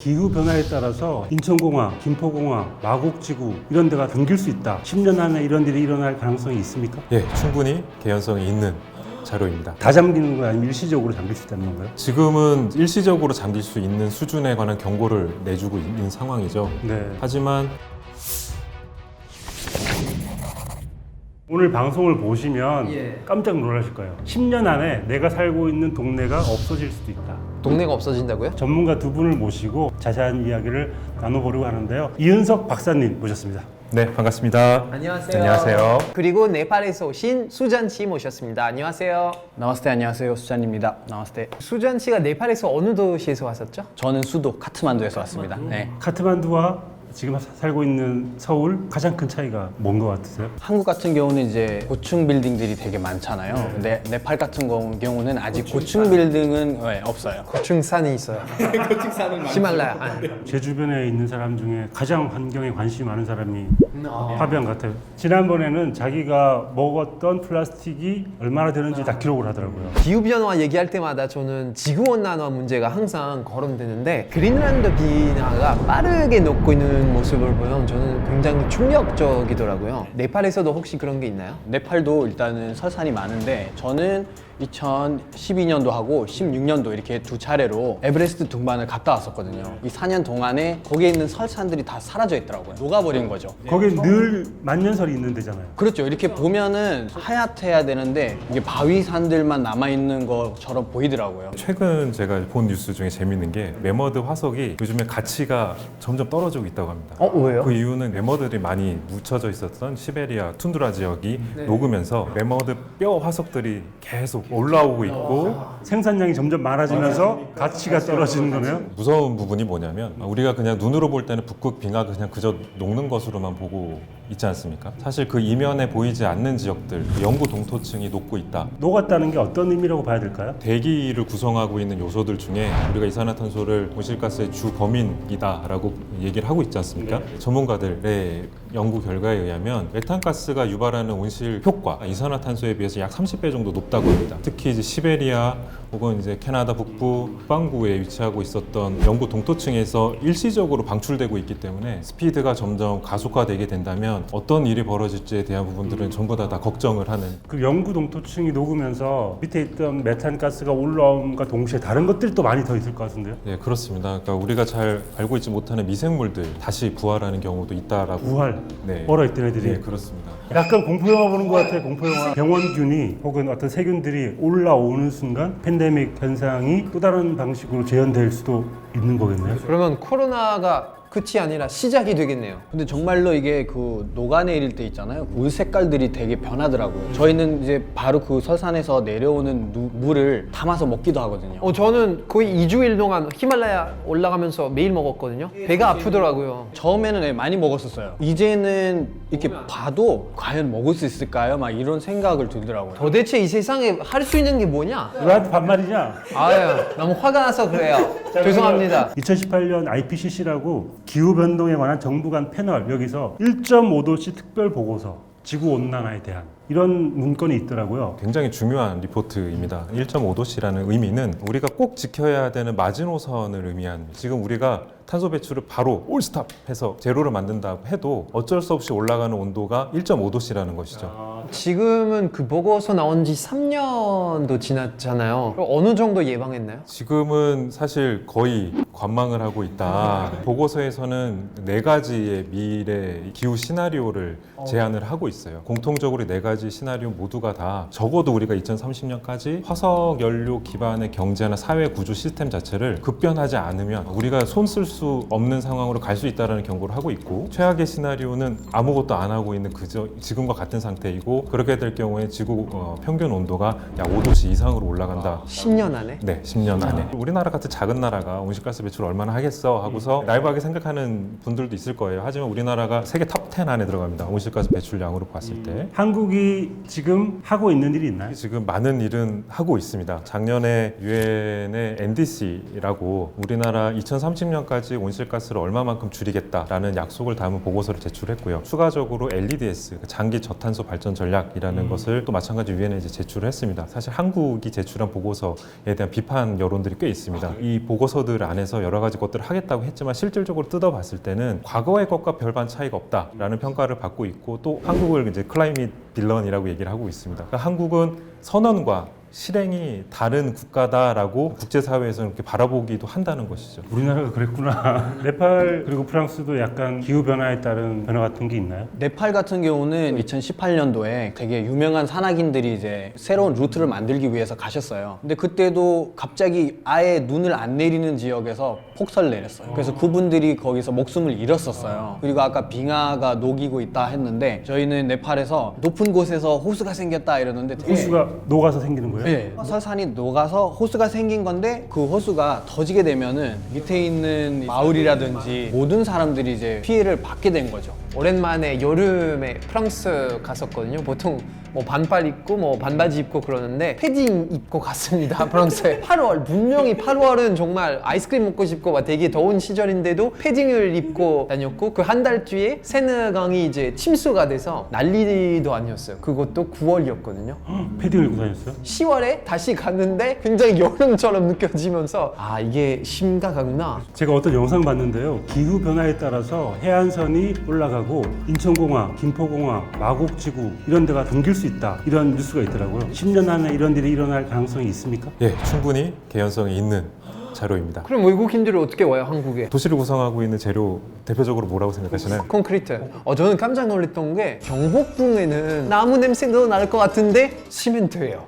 기후 변화에 따라서 인천공항, 김포공항, 마곡지구 이런 데가 잠길 수 있다. 10년 안에 이런 일이 일어날 가능성이 있습니까? 예, 충분히 개연성이 있는 자료입니다. 다 잠기는 거야? 아니면 일시적으로 잠길 수 있다는 건가요? 지금은 일시적으로 잠길 수 있는 수준에 관한 경고를 내주고 있는 상황이죠. 네. 하지만 오늘 방송을 보시면 깜짝 놀라실 거예요. 10년 안에 내가 살고 있는 동네가 없어질 수도 있다. 동네가 없어진다고요? 전문가 두 분을 모시고 자세한 이야기를 나눠보려고 하는데요. 이은석 박사님 모셨습니다. 네, 반갑습니다. 안녕하세요. 안녕하세요. 그리고 네팔에서 오신 수잔 씨 모셨습니다. 안녕하세요. 나마스테, 안녕하세요. 수잔입니다. 나마스테. 수잔 씨가 네팔에서 어느 도시에서 왔었죠? 저는 수도 카트만두에서 왔습니다. 네. 카트만두와 지금 살고 있는 서울 가장 큰 차이가 뭔 것 같으세요? 한국 같은 경우는 이제 고층 빌딩들이 되게 많잖아요. 근데 네팔 같은 경우는 아직 고층 빌딩은 없어요. 고층산이 있어요. 히말라야. 아. 제 주변에 있는 사람 중에 가장 환경에 관심이 많은 사람이 파비안 같아요. 지난번에는 자기가 먹었던 플라스틱이 얼마나 되는지 다 기록을 하더라고요. 기후변화 얘기할 때마다 저는 지구온난화 문제가 항상 거론되는데 그린란드 빙하가 빠르게 녹고 있는 모습을 보면 저는 굉장히 충격적이더라고요. 네팔에서도 혹시 그런 게 있나요? 네팔도 일단은 설산이 많은데 저는 2012년도 하고 16년도 이렇게 두 차례로 에베레스트 등반을 갔다 왔었거든요. 이 4년 동안에 거기에 있는 설산들이 다 사라져 있더라고요. 녹아버린 거죠. 거기 늘 만년설이 있는 데잖아요. 그렇죠. 이렇게 보면은 하얗해야 되는데 이게 바위산들만 남아있는 것처럼 보이더라고요. 최근 제가 본 뉴스 중에 재밌는 게 매머드 화석이 요즘에 가치가 점점 떨어지고 있다고 합니다. 왜요? 그 이유는 매머드들이 많이 묻혀져 있었던 시베리아 툰드라 지역이 녹으면서 매머드 뼈 화석들이 계속 올라오고 있고 생산량이 점점 많아지면서 가치가 떨어지는 거네요. 무서운 부분이 뭐냐면 우리가 그냥 눈으로 볼 때는 북극 빙하가 그냥 그저 녹는 것으로만 보고 있지 않습니까? 사실 그 이면에 보이지 않는 지역들, 영구 동토층이 녹고 있다. 녹았다는 게 어떤 의미라고 봐야 될까요? 대기를 구성하고 있는 요소들 중에 우리가 이산화탄소를 온실가스의 주 범인이다라고 얘기를 하고 있지 않습니까? 전문가들의 연구 결과에 의하면 메탄가스가 유발하는 온실 효과, 이산화탄소에 비해서 약 30배 정도 높다고 합니다. 특히 이제 시베리아 혹은 이제 캐나다 북부 북반구에 위치하고 있었던 영구 동토층에서 일시적으로 방출되고 있기 때문에 스피드가 점점 가속화되게 된다면 어떤 일이 벌어질지에 대한 부분들은 전부 다 걱정을 하는. 그 영구 동토층이 녹으면서 밑에 있던 메탄가스가 올라옴과 동시에 다른 것들이 또 많이 더 있을 것 같은데요? 네, 그렇습니다. 그러니까 우리가 잘 알고 있지 못하는 미생물들 다시 부활하는 경우도 있다라고. 부활, 네. 얼어있던 애들이. 네, 그렇습니다. 약간 공포영화 보는 것 같아요. 공포영화. 병원균이 혹은 어떤 세균들이 올라오는 순간 팬데믹 현상이 또 다른 방식으로 재현될 수도 있는 거겠네요. 그러면 코로나가 끝이 아니라 시작이 되겠네요. 근데 정말로 이게 그 녹아내릴 때 있잖아요. 물 색깔들이 되게 변하더라고요. 저희는 이제 바로 그 설산에서 내려오는 물을 담아서 먹기도 하거든요. 저는 거의 2주일 동안 히말라야 올라가면서 매일 먹었거든요. 배가 아프더라고요. 처음에는 많이 먹었었어요. 이제는 이렇게 봐도 과연 먹을 수 있을까요? 막 이런 생각을 들더라고요. 도대체 이 세상에 할 수 있는 게 뭐냐? 누구한테 반말이냐? 아유, 너무 화가 나서 그래요. 죄송합니다. 2018년 IPCC라고 기후변동에 관한 정부 간 패널 여기서 1.5도씨 특별 보고서 지구온난화에 대한 이런 문건이 있더라고요. 굉장히 중요한 리포트입니다. 1.5도씨라는 의미는 우리가 꼭 지켜야 되는 마지노선을 의미한, 지금 우리가 탄소 배출을 바로 올스탑 해서 제로를 만든다고 해도 어쩔 수 없이 올라가는 온도가 1.5도씨라는 것이죠. 지금은 그 보고서 나온 지 3년도 지났잖아요. 그럼 어느 정도 예방했나요? 지금은 사실 거의 관망을 하고 있다. 보고서에서는 4가지의 미래 기후 시나리오를 제안을 하고 있어요. 공통적으로 4가지 시나리오 모두가 다 적어도 우리가 2030년까지 화석 연료 기반의 경제나 사회 구조 시스템 자체를 급변하지 않으면 우리가 손 쓸 수 없는 상황으로 갈 수 있다는 경고를 하고 있고, 최악의 시나리오는 아무것도 안 하고 있는 그저 지금과 같은 상태이고, 그렇게 될 경우에 지구 평균 온도가 약 5도씨 이상으로 올라간다. 10년 안에? 네, 10년 안에. 우리나라 같은 작은 나라가 온실가스 배출 얼마나 하겠어 하고서 나이브하게 생각하는 분들도 있을 거예요. 하지만 우리나라가 세계 탑 10 안에 들어갑니다. 온실가스 배출량으로 봤을 때. 한국이 한국이 지금 하고 있는 일이 있나요? 지금 많은 일은 하고 있습니다. 작년에 유엔의 NDC라고 우리나라 2030년까지 온실가스를 얼마만큼 줄이겠다라는 약속을 담은 보고서를 제출했고요. 추가적으로 LEDS, 장기 저탄소 발전 전략이라는 것을 또 마찬가지 유엔에 이제 제출을 했습니다. 사실 한국이 제출한 보고서에 대한 비판 여론들이 꽤 있습니다. 이 보고서들 안에서 여러 가지 것들을 하겠다고 했지만 실질적으로 뜯어봤을 때는 과거의 것과 별반 차이가 없다라는 평가를 받고 있고, 또 한국을 이제 클라이밋 빌런이라고 얘기를 하고 있습니다. 그러니까 한국은 선언과 실행이 다른 국가다라고 국제사회에서는 이렇게 바라보기도 한다는 것이죠. 우리나라가 그랬구나. 네팔 그리고 프랑스도 약간 기후변화에 따른 변화 같은 게 있나요? 네팔 같은 경우는 2018년도에 되게 유명한 산악인들이 이제 새로운 루트를 만들기 위해서 가셨어요. 근데 그때도 갑자기 아예 눈을 안 내리는 지역에서 폭설을 내렸어요. 그래서 그분들이 거기서 목숨을 잃었었어요. 그리고 아까 빙하가 녹이고 있다 했는데, 저희는 네팔에서 높은 곳에서 호수가 생겼다 이러는데 되게 호수가 녹아서 생기는 거예요? 네. 설산이 녹아서 호수가 생긴 건데, 그 호수가 터지게 되면은 밑에 있는 마을이라든지 모든 사람들이 이제 피해를 받게 된 거죠. 오랜만에 여름에 프랑스 갔었거든요. 보통 뭐 반팔 입고 뭐 반바지 입고 그러는데 패딩 입고 갔습니다. 프랑스에 8월, 분명히 8월은 정말 아이스크림 먹고 싶고 막 되게 더운 시절인데도 패딩을 입고 다녔고, 그 한 달 뒤에 세느강이 이제 침수가 돼서 난리도 아니었어요. 그것도 9월이었거든요. 패딩을 입고 다녔어요? 10월에 다시 갔는데 굉장히 여름처럼 느껴지면서 아, 이게 심각하구나. 제가 어떤 영상 봤는데요. 기후 변화에 따라서 해안선이 올라가고 인천공항, 김포공항, 마곡지구 이런 데가 붕길 수 있다. 이런 뉴스가 있더라고요. 10년 안에 이런 일이 일어날 가능성이 있습니까? 예, 충분히 개연성이 있는 자료입니다. 그럼 외국인들이 어떻게 와요, 한국에? 도시를 구성하고 있는 재료 대표적으로 뭐라고 생각하시나요? 콘크리트. 저는 깜짝 놀랐던 게 경복궁에는 나무 냄새도 날 것 같은데 시멘트예요.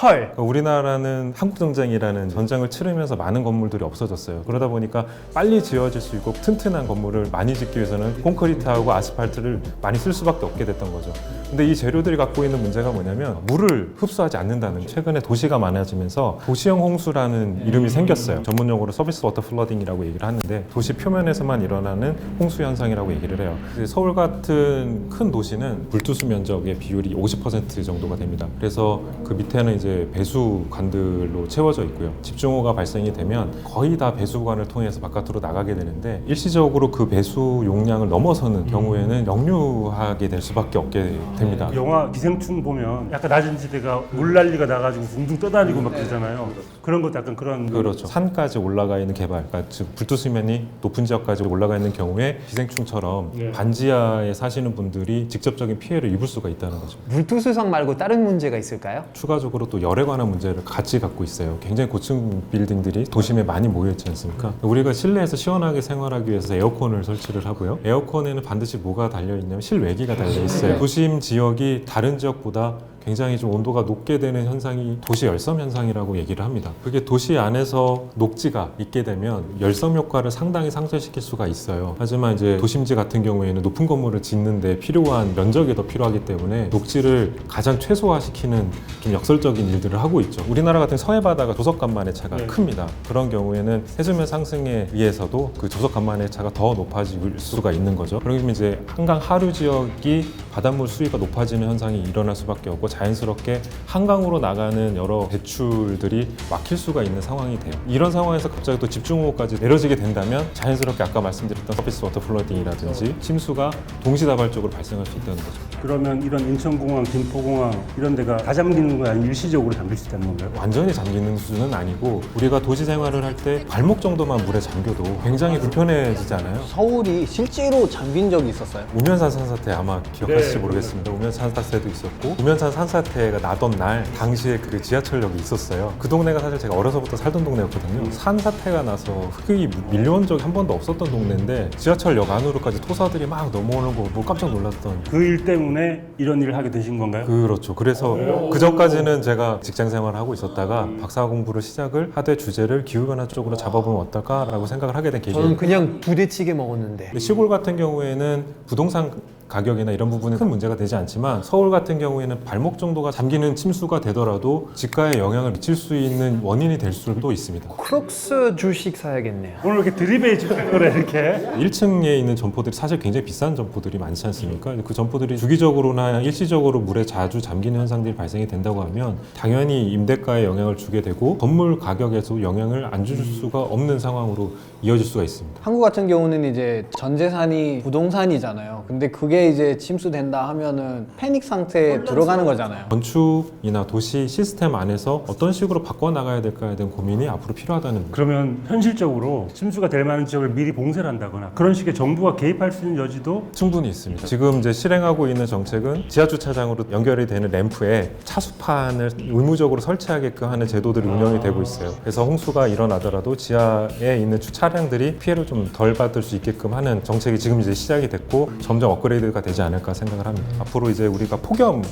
헐. 그러니까 우리나라는 한국전쟁이라는 전쟁을 치르면서 많은 건물들이 없어졌어요. 그러다 보니까 빨리 지어질 수 있고 튼튼한 건물을 많이 짓기 위해서는 콘크리트하고 아스팔트를 많이 쓸 수밖에 없게 됐던 거죠. 근데 이 재료들이 갖고 있는 문제가 뭐냐면 물을 흡수하지 않는다는 거예요. 최근에 도시가 많아지면서 도시형 홍수라는 이름이 생겼어요. 전문용어로 서비스 워터 플러딩이라고 얘기를 하는데, 도시 표면에서만 일어나는 홍수 현상이라고 얘기를 해요. 서울 같은 큰 도시는 불투수 면적의 비율이 50% 정도가 됩니다. 그래서 그 밑에는 이제 배수관들로 채워져 있고요. 집중호우가 발생이 되면 거의 다 배수관을 통해서 바깥으로 나가게 되는데, 일시적으로 그 배수 용량을 넘어서는 경우에는 역류하게 될 수밖에 없게 됩니다. 영화 기생충 보면 약간 낮은 지대가 물난리가 나가지고 둥둥 떠다니고 막 그러잖아요. 그런 것도 약간 그런. 그렇죠. 산까지 올라가 있는 개발, 그러니까 즉 불투수면이 높은 지역까지 올라가 있는 경우에 기생충처럼 네. 반지하에 사시는 분들이 직접적인 피해를 입을 수가 있다는 거죠. 물투수상 말고 다른 문제가 있을까요? 추가적으로 또 열에 관한 문제를 같이 갖고 있어요. 굉장히 고층 빌딩들이 도심에 많이 모여 있지 않습니까? 우리가 실내에서 시원하게 생활하기 위해서 에어컨을 설치를 하고요. 에어컨에는 반드시 뭐가 달려 있냐면 실외기가 달려 있어요. 도심 지역이 다른 지역보다 굉장히 좀 온도가 높게 되는 현상이 도시 열섬 현상이라고 얘기를 합니다. 그게 도시 안에서 녹지가 있게 되면 열섬 효과를 상당히 상쇄시킬 수가 있어요. 하지만 이제 도심지 같은 경우에는 높은 건물을 짓는데 필요한 면적이 더 필요하기 때문에 녹지를 가장 최소화시키는 좀 역설적인 일들을 하고 있죠. 우리나라 같은 서해 바다가 조석 간만의 차가 큽니다. 그런 경우에는 해수면 상승에 의해서도 그 조석 간만의 차가 더 높아질 수가 있는 거죠. 그러면 이제 한강 하류 지역이 바닷물 수위가 높아지는 현상이 일어날 수밖에 없고, 자연스럽게 한강으로 나가는 여러 배출들이 막힐 수가 있는 상황이 돼요. 이런 상황에서 갑자기 또 집중호우까지 내려지게 된다면 자연스럽게 아까 말씀드렸던 서비스 워터 플러딩이라든지 침수가 동시다발적으로 발생할 수 있다는 거죠. 그러면 이런 인천공항, 김포공항 이런 데가 다 잠기는 거야, 아니면 일시적으로 잠길 수 있다는 건가요? 완전히 잠기는 수준은 아니고, 우리가 도시 생활을 할 때 발목 정도만 물에 잠겨도 굉장히 불편해지잖아요. 서울이 실제로 잠긴 적이 있었어요. 우면산 산사태 아마 기억하실지 모르겠습니다. 우면산 산사태도 있었고, 우면산 산사태가 나던 날 당시에 그 지하철역이 있었어요. 그 동네가 사실 제가 어려서부터 살던 동네였거든요. 산사태가 나서 흙이 밀려온 적이 한 번도 없었던 동네인데 지하철역 안으로까지 토사들이 막 넘어오는 거 보고 깜짝 놀랐던. 그 일 때문에 이런 일을 하게 되신 건가요? 그렇죠. 그래서 그 전까지는 제가 직장 생활을 하고 있었다가 박사 공부를 시작을 하되 주제를 기후변화 쪽으로 잡아보면 어떨까라고 생각을 하게 된 계기예요. 저는 그냥 부대찌개 먹었는데. 시골 같은 경우에는 부동산 가격이나 이런 부분은 큰 문제가 되지 않지만 서울 같은 경우에는 발목 정도가 잠기는 침수가 되더라도 집가에 영향을 미칠 수 있는 원인이 될 수도 있습니다. 크록스 주식 사야겠네요. 오늘 이렇게 드립해 주는 거래 이렇게. 1층에 있는 점포들이 사실 굉장히 비싼 점포들이 많지 않습니까? 그 점포들이 주기적으로나 일시적으로 물에 자주 잠기는 현상들이 발생이 된다고 하면 당연히 임대가에 영향을 주게 되고 건물 가격에도 영향을 안 줄 수가 없는 상황으로 이어질 수가 있습니다. 한국 같은 경우는 이제 전 재산이 부동산이잖아요. 근데 그게 이제 침수된다 하면은 패닉 상태에 들어가는 거잖아요. 건축이나 도시 시스템 안에서 어떤 식으로 바꿔나가야 될까에 대한 고민이 앞으로 필요하다는 거죠. 그러면 현실적으로 침수가 될 만한 지역을 미리 봉쇄를 한다거나 그런 식의 정부가 개입할 수 있는 여지도 충분히 있습니다. 지금 이제 실행하고 있는 정책은 지하 주차장으로 연결이 되는 램프에 차수판을 의무적으로 설치하게끔 하는 제도들이 운영이 되고 있어요. 그래서 홍수가 일어나더라도 지하에 있는 차량들이 피해를 좀 덜 받을 수 있게끔 하는 정책이 지금 이제 시작이 됐고 점점 업그레이드가 되지 않을까 생각을 합니다. 앞으로 이제 우리가 폭염이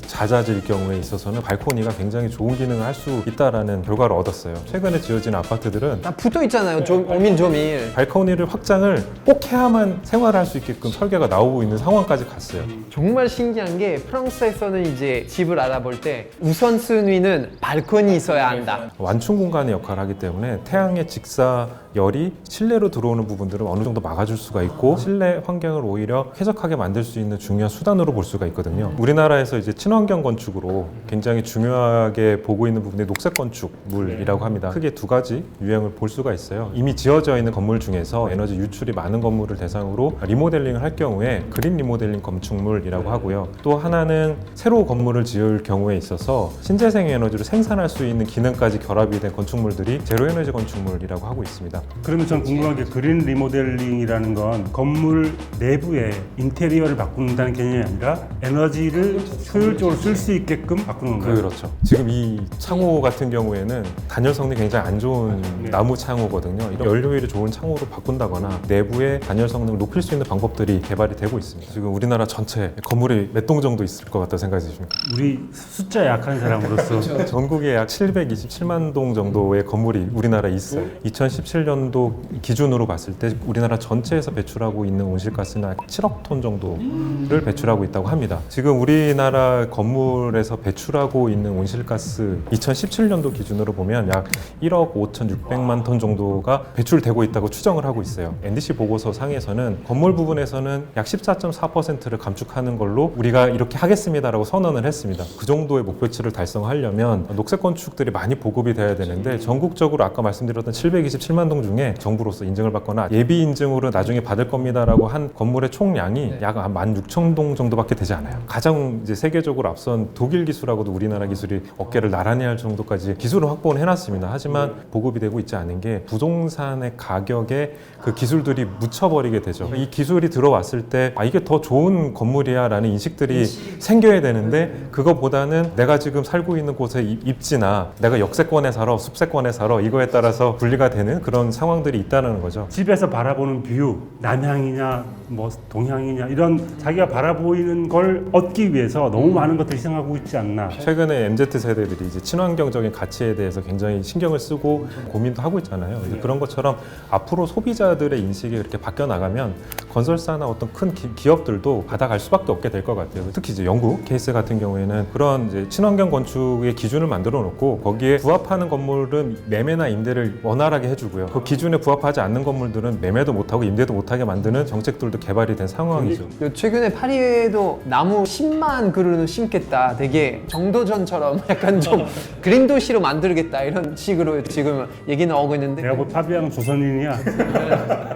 잦아질 경우에 있어서는 발코니가 굉장히 좋은 기능을 할 수 있다라는 결과를 얻었어요. 최근에 지어진 아파트들은 다 붙어 있잖아요. 오밀조밀. 발코니를 확장을 꼭 해야만 생활할 수 있게끔 설계가 나오고 있는 상황까지 갔어요. 정말 신기한 게 프랑스에서는 이제 집을 알아볼 때 우선순위는 발코니 있어야 한다. 완충 공간의 역할을 하기 때문에 태양의 직사열이 실내로 들어오는 부분들을 어느 정도 막아줄 수가 있고 실내 환경을 오히려 쾌적하게 만들 수 있는 중요한 수단으로 볼 수가 있거든요. 우리나라에서 이제 친환경 건축으로 굉장히 중요하게 보고 있는 부분이 녹색 건축물이라고 합니다. 크게 두 가지 유형을 볼 수가 있어요. 이미 지어져 있는 건물 중에서 에너지 유출이 많은 건물을 대상으로 리모델링을 할 경우에 그린 리모델링 건축물이라고 하고요. 또 하나는 새로 건물을 지을 경우에 있어서 신재생 에너지를 생산할 수 있는 기능까지 결합이 된 건축물들이 제로 에너지 건축물이라고 하고 있습니다. 그러면 전 궁금한 게 그린 리모델링이라는 건 건물 내부의 인테리어를 바꾼다는 개념이 아니라 에너지를 효율적으로 쓸 수 있게끔 바꾸는 건가요? 그렇죠. 지금 이 창호 같은 경우에는 단열 성능이 굉장히 안 좋은 나무 창호거든요. 이런 연료율이 좋은 창호로 바꾼다거나 내부의 단열 성능을 높일 수 있는 방법들이 개발이 되고 있습니다. 지금 우리나라 전체 건물이 몇 동 정도 있을 것 같다고 생각이 드십니까? 우리 숫자 약한 사람으로서 전국에 약 727만 동 정도의 건물이 우리나라에 있어요. 2017년도 기준으로 봤을 때 우리나라 전체에서 배출하고 있는 온실가스는 약 7억 톤 정도를 배출하고 있다고 합니다. 지금 우리나라 건물에서 배출하고 있는 온실가스 2017년도 기준으로 보면 약 1억 5,600만 톤 정도가 배출되고 있다고 추정을 하고 있어요. NDC 보고서 상에서는 건물 부분에서는 약 14.4%를 감축하는 걸로 우리가 이렇게 하겠습니다라고 선언을 했습니다. 그 정도의 목표치를 달성하려면 녹색 건축들이 많이 보급이 돼야 되는데 전국적으로 아까 말씀드렸던 727만 동 중에 정부로서 인증을 받거나 예비 인증으로 나중에 받을 겁니다라고 한 건물의 총량이 약 16,000동 정도밖에 되지 않아요. 가장 이제 세계적으로 앞선 독일 기술하고도 우리나라 기술이 어깨를 나란히 할 정도까지 기술을 확보를 해놨습니다. 하지만 보급이 되고 있지 않은 게 부동산의 가격에 그 기술들이 묻혀버리게 되죠. 이 기술이 들어왔을 때 이게 더 좋은 건물이야 라는 인식들이 생겨야 되는데 그거보다는 내가 지금 살고 있는 곳의 입지나 내가 역세권에 살아 숲세권에 살아 이거에 따라서 분리가 되는 그런 상황들이 있다는 거죠. 집에서 바라보는 뷰, 남향이냐 뭐 동향이냐 이런 자기가 바라보이는 걸 얻기 위해서 너무 많은 것들을 희생하고 있지 않나. 최근에 MZ세대들이 이제 친환경적인 가치에 대해서 굉장히 신경을 쓰고 고민도 하고 있잖아요. 그런 것처럼 앞으로 소비자들의 인식이 그렇게 바뀌어 나가면 건설사나 어떤 큰 기업들도 받아갈 수밖에 없게 될 것 같아요. 특히 이제 영국 케이스 같은 경우에는 그런 이제 친환경 건축의 기준을 만들어 놓고 거기에 부합하는 건물은 매매나 임대를 원활하게 해주고요. 그 기준에 부합하지 않는 건물들은 매매도 못하고 임대도 못하게 만드는 정책들도 개발이 된 상황이죠. 최근에 파리에도 나무 10만 그루는 심겠다. 되게 정도전처럼 약간 좀 그린 도시로 만들겠다 이런 식으로 지금 얘기 나오고 있는데 내가 뭐 파비앙 조선인이야.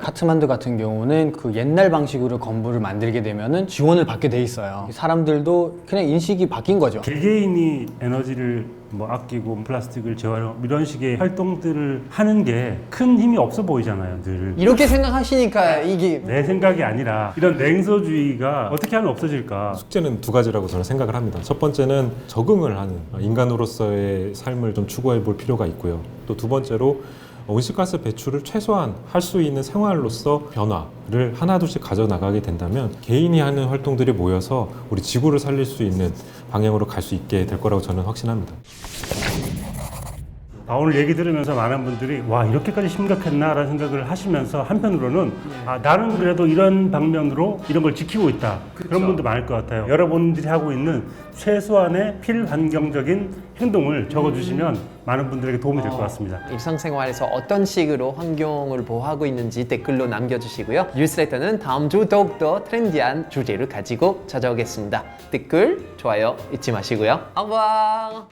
카트만두 같은 경우는 그 옛날 방식으로 건물을 만들게 되면은 지원을 받게 돼 있어요. 사람들도 그냥 인식이 바뀐 거죠. 개개인이 에너지를 뭐 아끼고 플라스틱을 재활용 이런 식의 활동들을 하는 게 큰 힘이 없어 보이잖아요, 늘. 이렇게 생각하시니까 이게 내 생각이 아니라 이런 냉소주의가 어떻게 하면 없어질까? 숙제는 두 가지라고 저는 생각을 합니다. 첫 번째는 적응을 하는 인간으로서의 삶을 좀 추구해 볼 필요가 있고요. 또 두 번째로 온실가스 배출을 최소한 할 수 있는 생활로서 변화를 하나둘씩 가져나가게 된다면 개인이 하는 활동들이 모여서 우리 지구를 살릴 수 있는 방향으로 갈 수 있게 될 거라고 저는 확신합니다. 오늘 얘기 들으면서 많은 분들이 와 이렇게까지 심각했나라는 생각을 하시면서 한편으로는 나는 그래도 이런 방면으로 이런 걸 지키고 있다. 그런 분도 많을 것 같아요. 여러분들이 하고 있는 최소한의 필환경적인 행동을 적어주시면 많은 분들에게 도움이 될 것 같습니다. 일상생활에서 어떤 식으로 환경을 보호하고 있는지 댓글로 남겨주시고요. 뉴스레터는 다음 주 더욱더 트렌디한 주제를 가지고 찾아오겠습니다. 댓글, 좋아요 잊지 마시고요. 앙방!